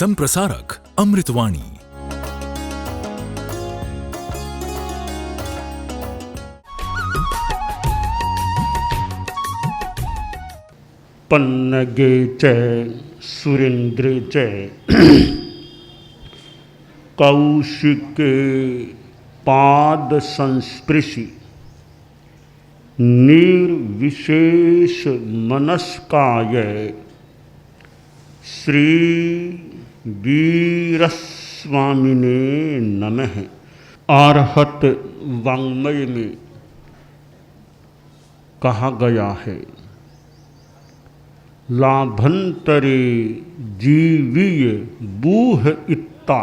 संप्रसारक अमृतवाणी। पन्नगे च सुरेंद्र च कौशिके पाद संस्पृशि निर्विशेष मनस्काय श्री वीरस्वामिने नमः। आर्हत वाङ्मय में कहा गया है, लाभंतरे जीवीय बूह इत्ता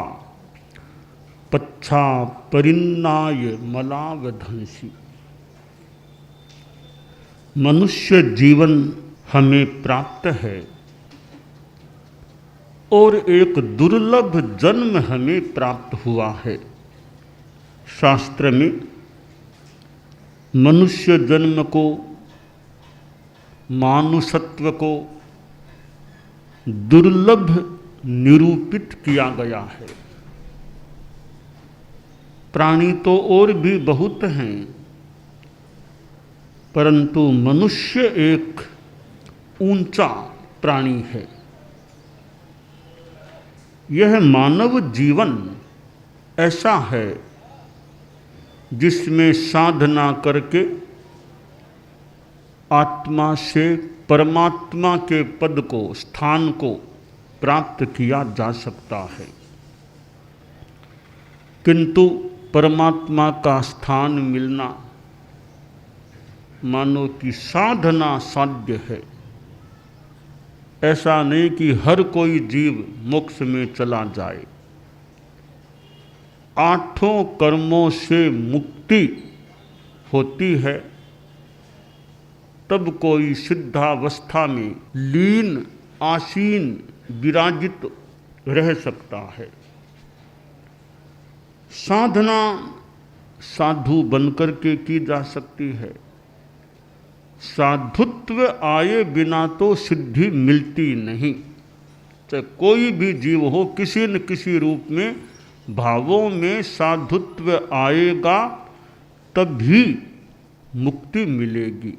पच्छा परिन्नाय मलावधंसी। मनुष्य जीवन हमें प्राप्त है और एक दुर्लभ जन्म हमें प्राप्त हुआ है। शास्त्र में मनुष्य जन्म को, मानुषत्व को दुर्लभ निरूपित किया गया है। प्राणी तो और भी बहुत हैं, परंतु मनुष्य एक ऊंचा प्राणी है। यह मानव जीवन ऐसा है जिसमें साधना करके आत्मा से परमात्मा के पद को, स्थान को प्राप्त किया जा सकता है। किंतु परमात्मा का स्थान मिलना मानो कि साधना साध्य है। ऐसा नहीं कि हर कोई जीव मोक्ष में चला जाए। आठों कर्मों से मुक्ति होती है तब कोई सिद्धावस्था में लीन आसीन विराजित रह सकता है। साधना साधु बनकर के की जा सकती है। साधुत्व आए बिना तो सिद्धि मिलती नहीं। चाहे कोई भी जीव हो, किसी न किसी रूप में भावों में साधुत्व आएगा तभी मुक्ति मिलेगी।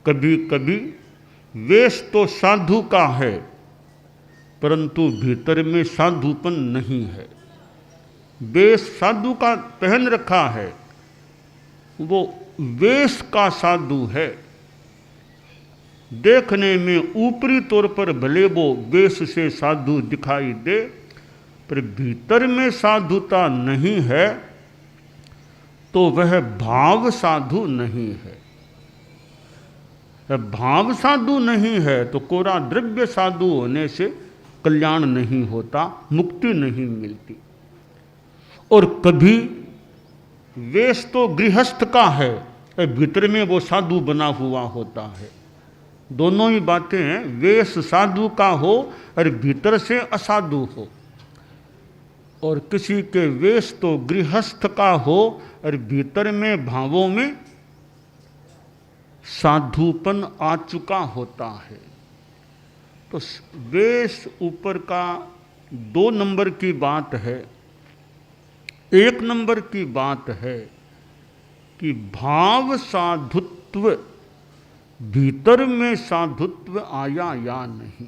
कभी कभी वेश तो साधु का है परंतु भीतर में साधुपन नहीं है। वेश साधु का पहन रखा है, वो वेश का साधु है। देखने में ऊपरी तौर पर भले वो वेश से साधु दिखाई दे, पर भीतर में साधुता नहीं है तो वह भाव साधु नहीं है। भाव साधु नहीं है तो कोरा द्रव्य साधु होने से कल्याण नहीं होता, मुक्ति नहीं मिलती। और कभी वेश तो गृहस्थ का है, भीतर में वो साधु बना हुआ होता है। दोनों ही बातें हैं, वेश साधु का हो और भीतर से असाधु हो। और किसी के वेश तो गृहस्थ का हो और भीतर में भावों में साधुपन आ चुका होता है। तो वेश ऊपर का 2 नंबर की बात है। 1 नंबर की बात है कि भाव साधुत्व, भीतर में साधुत्व आया या नहीं।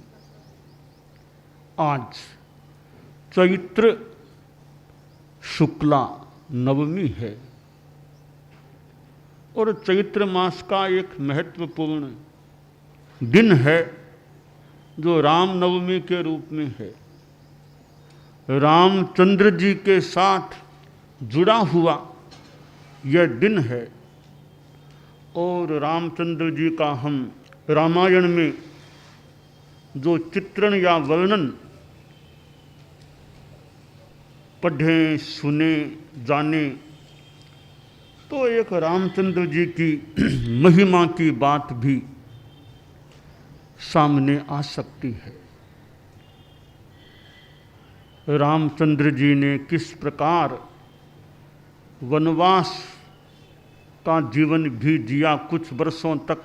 आज चैत्र शुक्ला नवमी है और चैत्र मास का एक महत्वपूर्ण दिन है जो राम नवमी के रूप में है। रामचंद्र जी के साथ जुड़ा हुआ यह दिन है। और रामचंद्र जी का हम रामायण में जो चित्रण या वर्णन पढ़ें, सुने, जाने तो एक रामचंद्र जी की महिमा की बात भी सामने आ सकती है। रामचंद्र जी ने किस प्रकार वनवास का जीवन भी जिया कुछ वर्षों तक,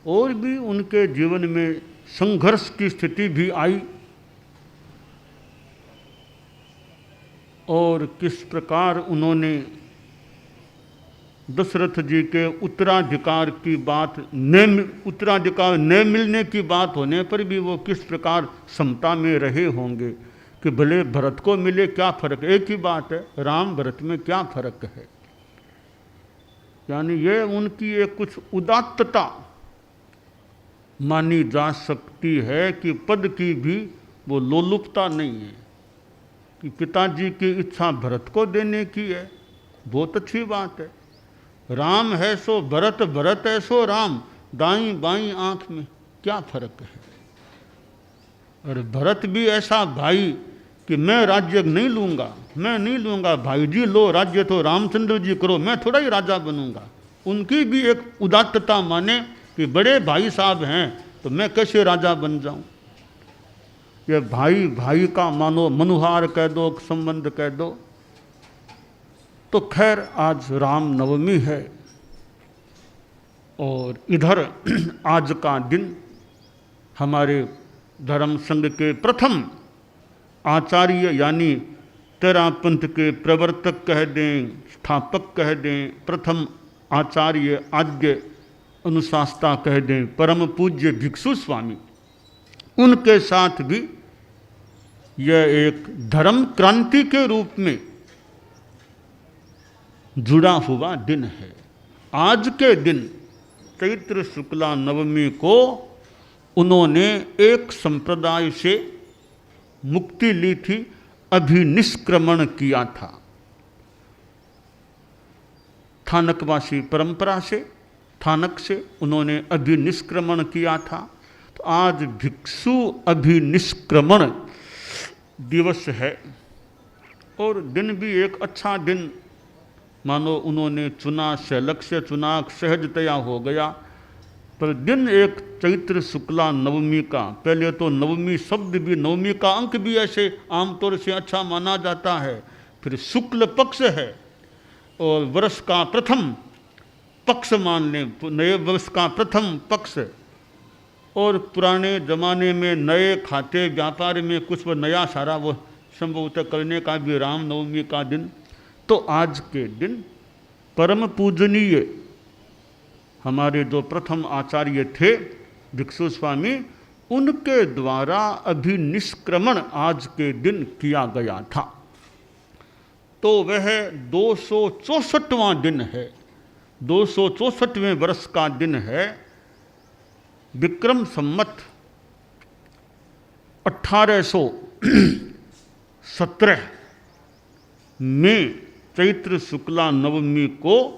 और भी उनके जीवन में संघर्ष की स्थिति भी आई और किस प्रकार उन्होंने दशरथ जी के उत्तराधिकार की बात उत्तराधिकार न मिलने की बात होने पर भी वो किस प्रकार समता में रहे होंगे कि भले भरत को मिले, क्या फर्क, एक ही बात है, राम भरत में क्या फर्क है। यानी ये उनकी एक कुछ उदात्तता मानी जा सकती है कि पद की भी वो लोलुपता नहीं है कि पिताजी की इच्छा भरत को देने की है, बहुत अच्छी बात है। राम है सो भरत, भरत है सो राम, दाईं बाईं आंख में क्या फर्क है। और भरत भी ऐसा भाई कि मैं राज्य नहीं लूंगा, मैं नहीं लूंगा, भाई जी लो राज्य तो रामचंद्र जी करो, मैं थोड़ा ही राजा बनूंगा। उनकी भी एक उदात्तता माने कि बड़े भाई साहब हैं तो मैं कैसे राजा बन जाऊं। ये भाई भाई का मानो मनुहार कह दो, संबंध कह दो। तो खैर आज राम नवमी है और इधर आज का दिन हमारे धर्म संघ के प्रथम आचार्य यानी तेरा पंथ के प्रवर्तक कह दें, स्थापक कह दें, प्रथम आचार्य आद्य अनुशास्ता कह दें, परम पूज्य भिक्षु स्वामी, उनके साथ भी यह एक धर्म क्रांति के रूप में जुड़ा हुआ दिन है। आज के दिन चैत्र शुक्ला नवमी को उन्होंने एक संप्रदाय से मुक्ति ली थी, अभिनिष्क्रमण किया था। थानकवासी परंपरा से, थानक से उन्होंने अभिनिष्क्रमण किया था। तो आज भिक्षु अभिनिष्क्रमण दिवस है और दिन भी एक अच्छा दिन मानो उन्होंने चुना, से लक्ष्य चुना, सहजतया हो गया। पर दिन एक चैत्र शुक्ला नवमी का, पहले तो नवमी शब्द भी, नवमी का अंक भी ऐसे आमतौर से अच्छा माना जाता है। फिर शुक्ल पक्ष है और वर्ष का प्रथम पक्ष मान लें, नए वर्ष का प्रथम पक्ष। और पुराने ज़माने में नए खाते व्यापार में कुछ वो नया सारा वो संभवतः करने का भी रामनवमी का दिन। तो आज के दिन परम पूजनीय हमारे जो प्रथम आचार्य थे भिक्षु स्वामी, उनके द्वारा अभिनिष्क्रमण आज के दिन किया गया था। तो वह 264वां दिन है, 264वें वर्ष का दिन है। विक्रम संमत 1817 में चैत्र शुक्ला नवमी को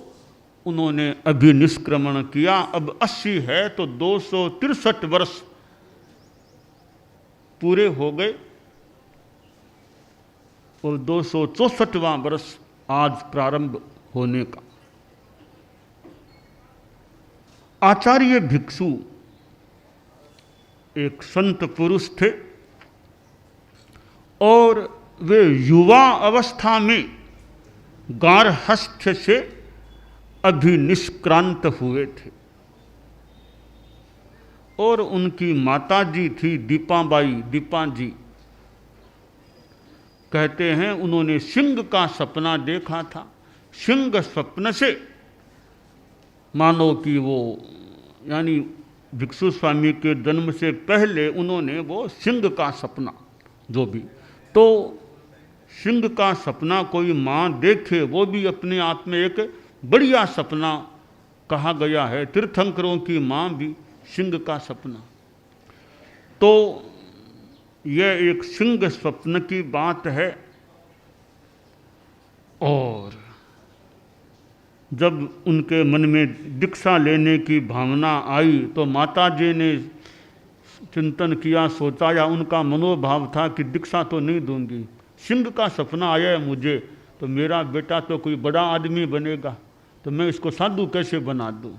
उन्होंने अभिनिष्क्रमण किया। अब 80 है तो 263 वर्ष पूरे हो गए और 264वां वर्ष आज प्रारंभ होने का। आचार्य भिक्षु एक संत पुरुष थे और वे युवा अवस्था में गार्हस्थ्य से अभिनिष्क्रांत हुए थे। और उनकी माता जी थी दीपाबाई, दीपा जी। कहते हैं उन्होंने सिंह का सपना देखा था। सिंह स्वप्न से मानो कि वो यानी भिक्षु स्वामी के जन्म से पहले उन्होंने वो सिंह का सपना जो भी, तो सिंह का सपना कोई माँ देखे वो भी अपने आप में एक बढ़िया सपना कहा गया है। तीर्थंकरों की माँ भी सिंह का सपना। तो यह एक सिंह स्वप्न की बात है। और जब उनके मन में दीक्षा लेने की भावना आई तो माता जी ने चिंतन किया, सोचा, या उनका मनोभाव था कि दीक्षा तो नहीं दूंगी, सिंह का सपना आया है मुझे, तो मेरा बेटा तो कोई बड़ा आदमी बनेगा, तो मैं इसको साधु कैसे बना दूं।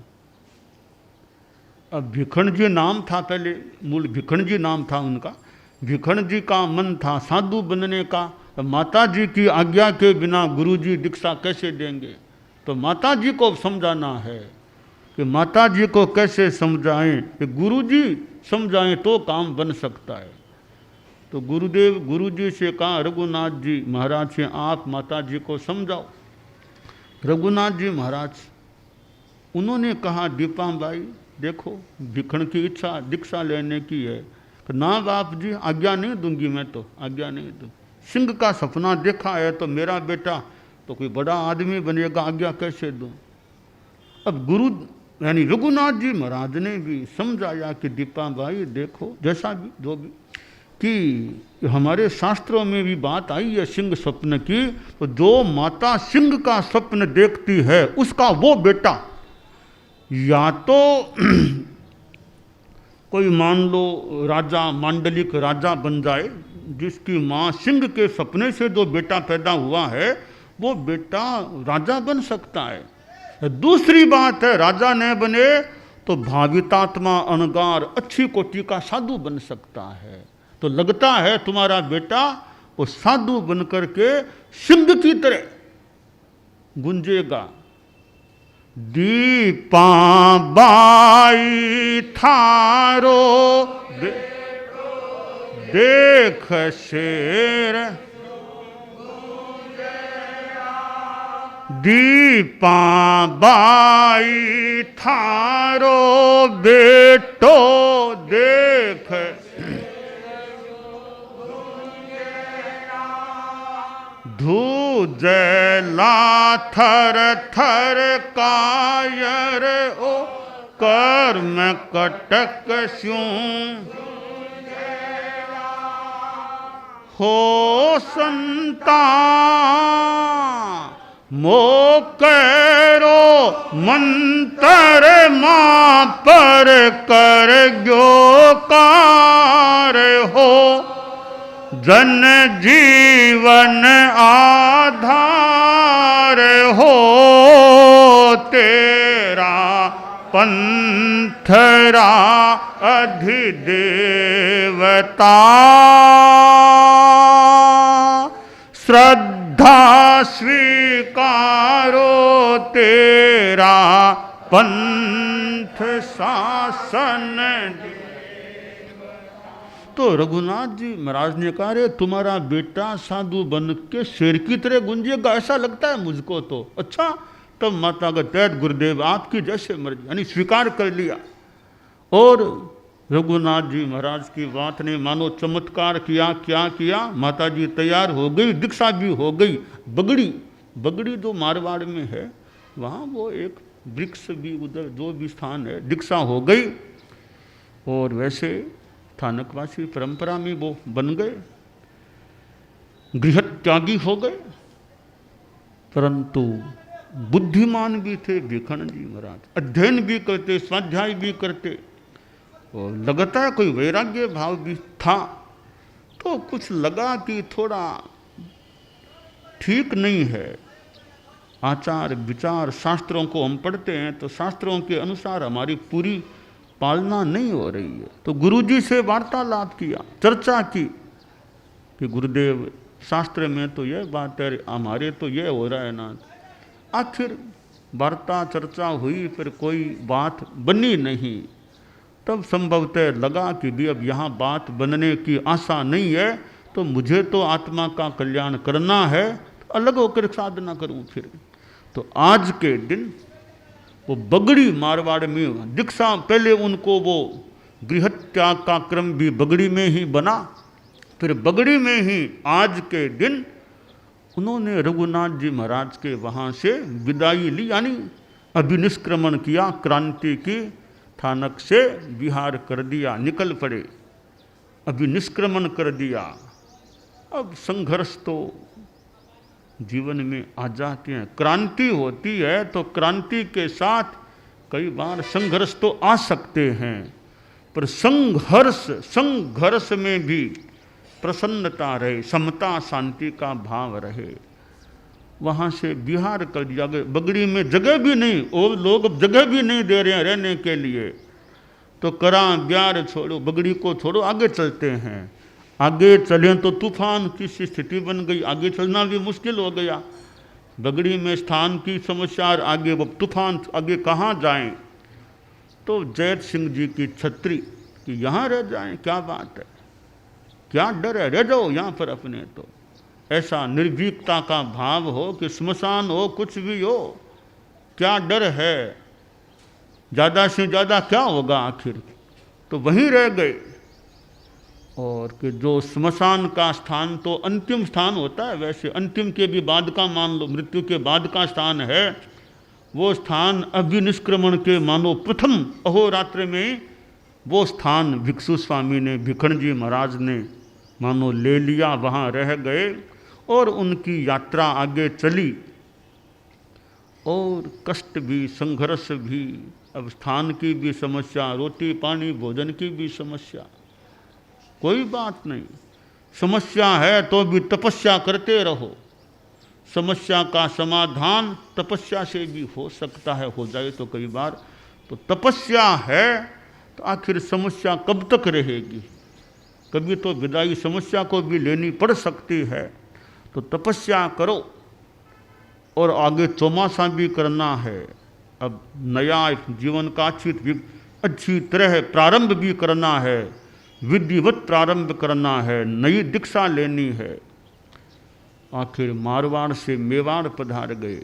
अब भिखण जी नाम था, पहले मूल भिखण जी नाम था उनका। भिखण जी का मन था साधु बनने का। तो माता जी की आज्ञा के बिना गुरु जी दीक्षा कैसे देंगे। तो माता जी को समझाना है कि माता जी को कैसे समझाएं, कि गुरु जी समझाएं तो काम बन सकता है। तो गुरुदेव गुरु जी से कहा, रघुनाथ जी महाराज से आप माता जी को समझाओ। रघुनाथ जी महाराज उन्होंने कहा, दीपाबाई देखो दिखण की इच्छा दीक्षा लेने की है, तो ना बाप जी आज्ञा नहीं दूंगी, मैं तो आज्ञा नहीं दूँ। सिंह का सपना देखा है तो मेरा बेटा तो कोई बड़ा आदमी बनेगा, आज्ञा कैसे दूँ। अब गुरु यानी रघुनाथ जी महाराज ने भी समझाया कि दीपाबाई देखो जैसा भी जो भी, कि हमारे शास्त्रों में भी बात आई है सिंह स्वप्न की, तो जो माता सिंह का स्वप्न देखती है उसका वो बेटा या तो कोई मान लो राजा मांडलिक राजा बन जाए, जिसकी माँ सिंह के सपने से जो बेटा पैदा हुआ है वो बेटा राजा बन सकता है। दूसरी बात है राजा न बने तो भावितात्मा अनगार अच्छी कोटि का साधु बन सकता है। तो लगता है तुम्हारा बेटा वो साधु बन करके सिंह की तरह गुंजेगा। दीपाबाई थारो देख शेर, दीपाबाई थारो बेटो देख, धूजला थर थर कायर ओ कर्म कटक स्यूं, हो संता मोकरो मंतर मां पर कर गयो कार हो, जन जीवन आधार हो तेरा पंथरा अधिदेवता, श्रद्धा स्वीकारो तेरा पंथ शासन। तो रघुनाथ जी महाराज ने कहा, रे तुम्हारा बेटा साधु बन के शेर की तरह गुंजेगा ऐसा लगता है मुझको तो। अच्छा, तब माता का तैद गुरुदेव आपकी जैसे मर्जी, यानी स्वीकार कर लिया। और रघुनाथ जी महाराज की बात ने मानो चमत्कार किया। क्या किया, माता जी तैयार हो गई, दीक्षा भी हो गई। बगड़ी जो मारवाड़ में है वहाँ वो एक वृक्ष भी, उधर जो भी स्थान है, दीक्षा हो गई। और वैसे स्थानकवासी परंपरा में वो बन गए, गृह त्यागी हो गए, परंतु बुद्धिमान भी थे भिखण जी महाराज, अध्ययन भी करते, स्वाध्याय भी करते, और लगता है कोई वैराग्य भाव भी था। तो कुछ लगा कि थोड़ा ठीक नहीं है आचार विचार। शास्त्रों को हम पढ़ते हैं तो शास्त्रों के अनुसार हमारी पूरी पालना नहीं हो रही है। तो गुरुजी से वार्तालाप किया, चर्चा की कि गुरुदेव शास्त्र में तो यह बात है, हमारे तो यह हो रहा है ना। आखिर वार्ता चर्चा हुई, फिर कोई बात बनी नहीं। तब संभवतः लगा कि भी अब यहाँ बात बनने की आशा नहीं है, तो मुझे तो आत्मा का कल्याण करना है, तो अलग होकर साधना करूँ फिर। तो आज के दिन वो बगड़ी मारवाड़ में दीक्षा, पहले उनको वो गृह त्याग का क्रम भी बगड़ी में ही बना, फिर बगड़ी में ही आज के दिन उन्होंने रघुनाथ जी महाराज के वहाँ से विदाई ली, यानी अभिनिष्क्रमण किया, क्रांति की, थानक से विहार कर दिया, निकल पड़े, अभिनिष्क्रमण कर दिया। अब संघर्ष तो जीवन में आ जाते हैं, क्रांति होती है तो क्रांति के साथ कई बार संघर्ष तो आ सकते हैं, पर संघर्ष में भी प्रसन्नता रहे, समता शांति का भाव रहे। वहाँ से बिहार कर दिया गया, बगड़ी में जगह भी नहीं, और लोग जगह भी नहीं दे रहे हैं रहने के लिए। तो करा ब्यार छोड़ो, बगड़ी को छोड़ो, आगे चलते हैं। आगे चलें तो तूफान की स्थिति बन गई, आगे चलना भी मुश्किल हो गया। बगड़ी में स्थान की समस्या, आगे वो तूफान, आगे कहाँ जाएं। तो जैत सिंह जी की छत्री कि यहाँ रह जाएं, क्या बात है, क्या डर है, रह जाओ यहाँ पर अपने। तो ऐसा निर्भीकता का भाव हो कि स्मशान हो कुछ भी हो, क्या डर है, ज़्यादा से ज़्यादा क्या होगा आखिर। तो वहीं रह गए। और कि जो स्मशान का स्थान तो अंतिम स्थान होता है, वैसे अंतिम के भी बाद का मान लो, मृत्यु के बाद का स्थान है, वो स्थान अभिनिष्क्रमण के मानो प्रथम अहोरात्र में वो स्थान भिक्षु स्वामी ने, भिखण जी महाराज ने मानो ले लिया, वहाँ रह गए और उनकी यात्रा आगे चली। और कष्ट भी, संघर्ष भी, अब स्थान की भी समस्या, रोटी पानी भोजन की भी समस्या, कोई बात नहीं, समस्या है तो भी तपस्या करते रहो। समस्या का समाधान तपस्या से भी हो सकता है, हो जाए तो कई बार। तो तपस्या है तो आखिर समस्या कब तक रहेगी, कभी तो विदाई समस्या को भी लेनी पड़ सकती है। तो तपस्या करो और आगे चौमासा भी करना है। अब नया जीवन का अच्छी तरह प्रारंभ भी करना है, विधिवत प्रारंभ करना है, नई दीक्षा लेनी है। आखिर मारवाड़ से मेवाड़ पधार गए,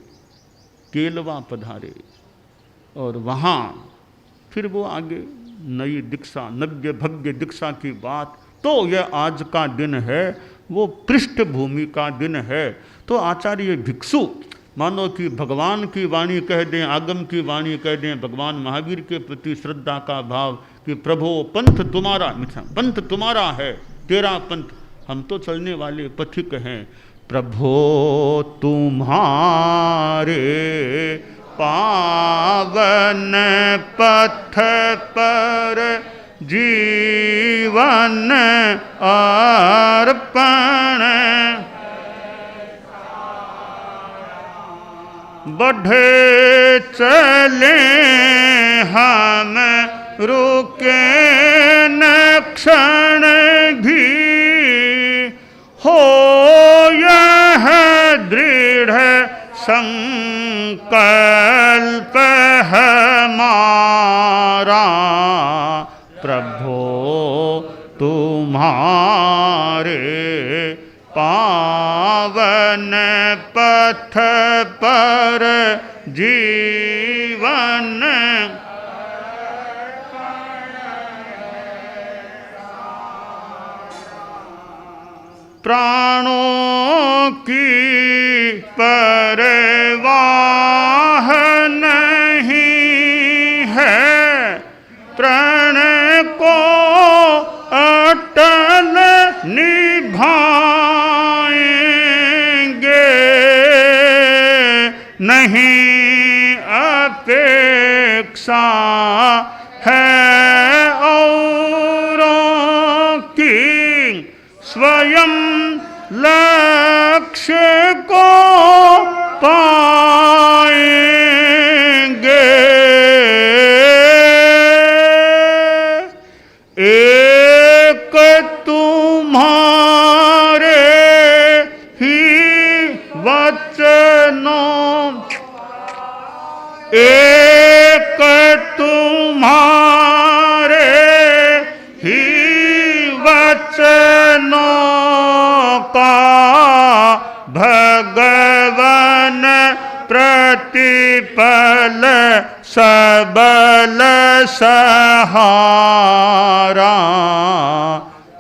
केलवा पधारे और वहाँ फिर वो आगे नई दीक्षा, नव्य भव्य दीक्षा की बात। तो यह आज का दिन है, वो पृष्ठभूमि का दिन है। तो आचार्य भिक्षु मानो कि भगवान की वाणी कह दें, आगम की वाणी कह दें, भगवान महावीर के प्रति श्रद्धा का भाव कि प्रभो पंथ तुम्हारा, पंथ तुम्हारा है, तेरा पंथ, हम तो चलने वाले पथिक हैं। प्रभो तुम्हारे पावन पथ पर जीवन अर्पण, बढ़े चले हम रुके न क्षण भी, हो यह दृढ़ संकल्प हमारा। प्रभो तुम्हारे पावन पथ पर जीवन प्राणों की परवाह नहीं है, प्रण को अटल निभाएंगे, नहीं अपेक्षा है औरों की, स्वयं लक्ष्य को पाएंगे। एक तुम्हारे ही वचनों, एक तुम्हारे ही वचनों का भगवन प्रतिपल सबल सहारा।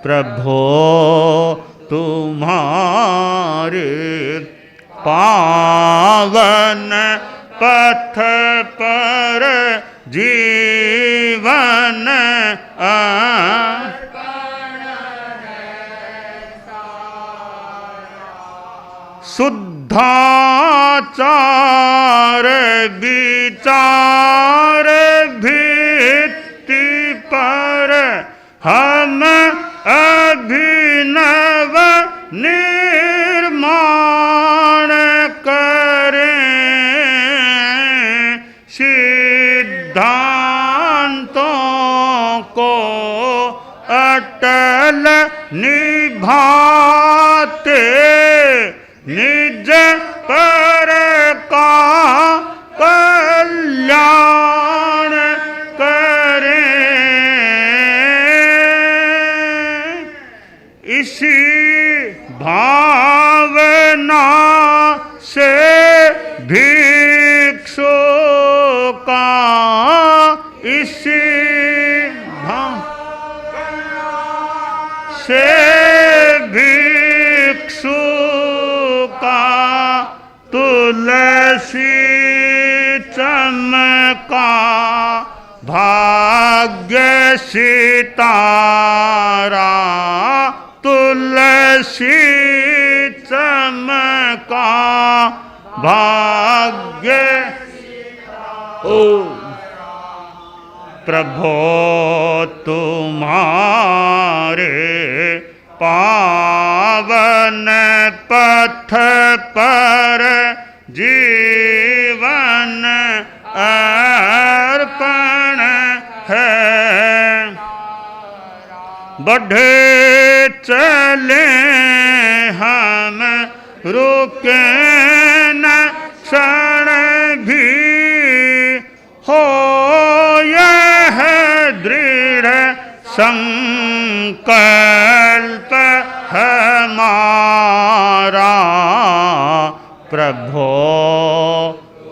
प्रभो तुम्हारे पावन पथ पर जीवन शुद्धाचार विचार भित्ति पर हम अभिनव निर्माण करें, सिद्धांतों को अटल निभाते, निज पर का कल्याण कर इसी भावना से भिक्षु का इसी से भिक्षु का तुलसी चमका भाग्य सितारा तुलसी चमका भाग्य ओ प्रभो तुम्हारे पावन पथ पर जीवन अर्पण है बढ़े चले हम रुके न क्षण भी हो यह दृढ़ संकल्प हमारा प्रभो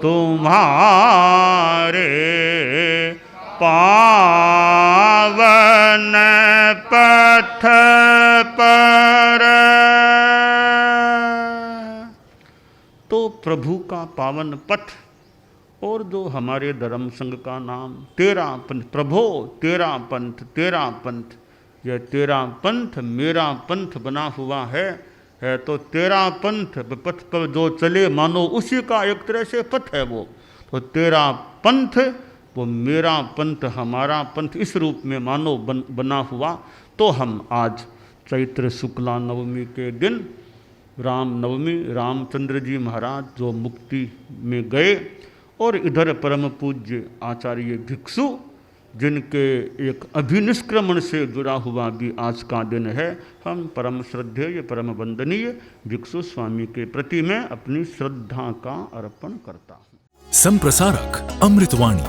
तुम्हारे पावन पथ पर। तो प्रभु का पावन पथ और जो हमारे धर्म संघ का नाम तेरा पंथ, प्रभो तेरा पंथ, यह तेरा पंथ मेरा पंथ बना हुआ है तो तेरा पंथ पथ पर जो चले मानो उसी का एक तरह से पथ है वो। तो तेरा पंथ वो मेरा पंथ हमारा पंथ इस रूप में मानो बना हुआ। तो हम आज चैत्र शुक्ला नवमी के दिन राम नवमी रामचंद्र जी महाराज जो मुक्ति में गए और इधर परम पूज्य आचार्य भिक्षु जिनके एक अभिनिष्क्रमण से जुड़ा हुआ भी आज का दिन है। हम परम श्रद्धेय परम वंदनीय भिक्षु स्वामी के प्रति मैं अपनी श्रद्धा का अर्पण करता हूँ। संप्रसारक अमृतवाणी।